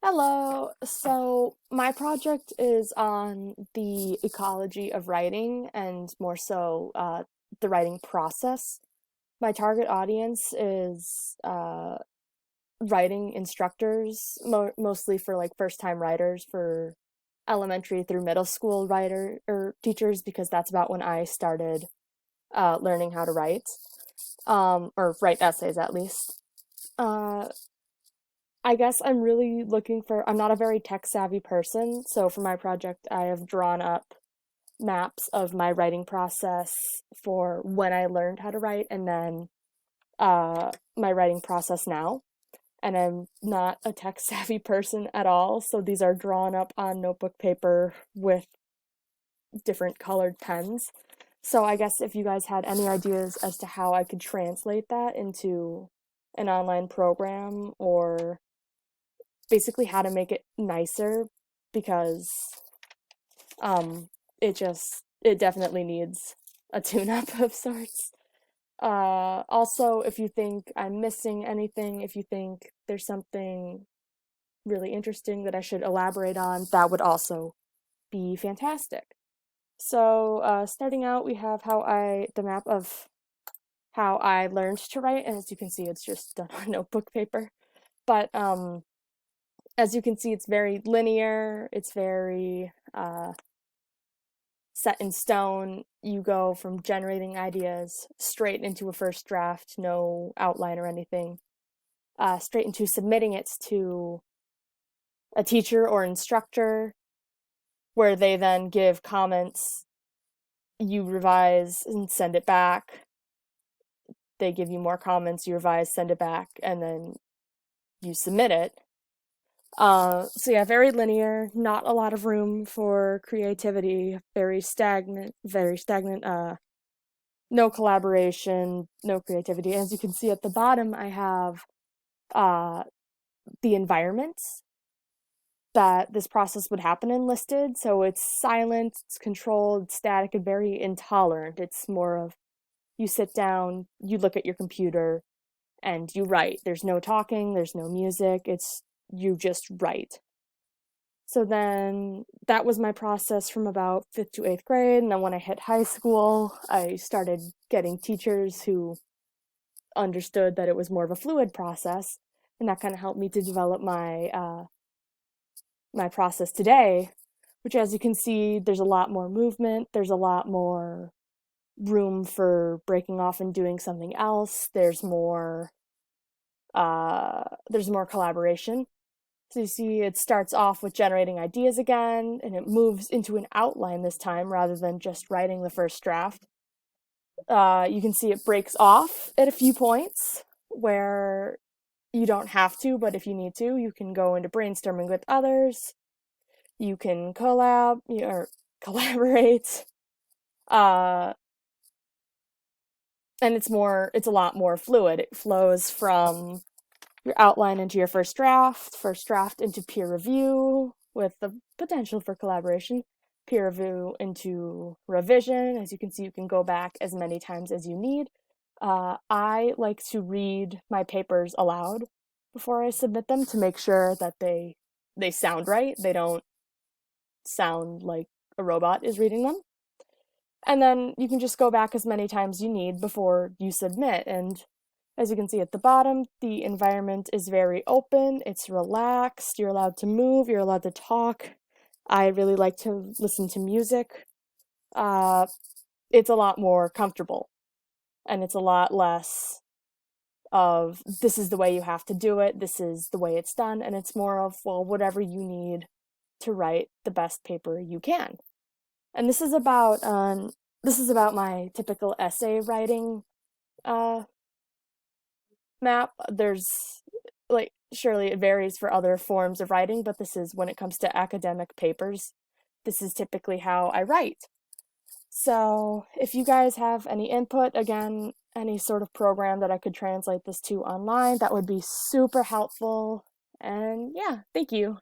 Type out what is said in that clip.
Hello. So my project is on the ecology of writing and more so the writing process. My target audience is writing instructors, mostly for like first-time writers for elementary through middle school writer or teachers because that's about when I started learning how to write, or write essays at least. Uh, I guess I'm really looking for, I'm not a very tech savvy person, so for my project, I have drawn up maps of my writing process for when I learned how to write and then my writing process now. And I'm not a tech savvy person at all, so these are drawn up on notebook paper with different colored pens. So I guess if you guys had any ideas as to how I could translate that into an online program or basically how to make it nicer because it definitely needs a tune-up of sorts. Also, if you think I'm missing anything, if you think there's something really interesting that I should elaborate on, that would also be fantastic. So starting out, we have the map of how I learned to write, and as you can see, it's just done on notebook paper. But as you can see, it's very linear, it's very set in stone. You go from generating ideas straight into a first draft, no outline or anything, straight into submitting it to a teacher or instructor, where they then give comments. You revise and send it back. They give you more comments, you revise, send it back, and then you submit it. So yeah, very linear, not a lot of room for creativity, very stagnant, no collaboration, no creativity. As you can see at the bottom, I have the environments that this process would happen in listed. So it's silent, it's controlled, it's static, and very intolerant. It's more of you sit down, you look at your computer, and you write. There's no talking, there's no music, it's you just write. So then that was my process from about 5th to 8th grade. And then when I hit high school, I started getting teachers who understood that it was more of a fluid process. And that kind of helped me to develop my process today, which, as you can see, there's a lot more movement. There's a lot more room for breaking off and doing something else. There's more collaboration. So you see it starts off with generating ideas again, and it moves into an outline this time rather than just writing the first draft. You can see it breaks off at a few points where you don't have to, but if you need to, you can go into brainstorming with others. You can collaborate. And it's a lot more fluid. It flows from your outline into your first draft into peer review with the potential for collaboration, peer review into revision. As you can see, you can go back as many times as you need. I like to read my papers aloud before I submit them to make sure that they sound right. They don't sound like a robot is reading them. And then you can just go back as many times you need before you submit. And as you can see at the bottom, the environment is very open, it's relaxed, you're allowed to move, you're allowed to talk. I really like to listen to music. It's a lot more comfortable, and it's a lot less of this is the way you have to do it, this is the way it's done, and it's more of, well, whatever you need to write the best paper you can. And this is about my typical essay writing map. There's like surely it varies for other forms of writing, but this is when it comes to academic papers. This is typically how I write. So if you guys have any input, again, any sort of program that I could translate this to online, that would be super helpful. And yeah, thank you.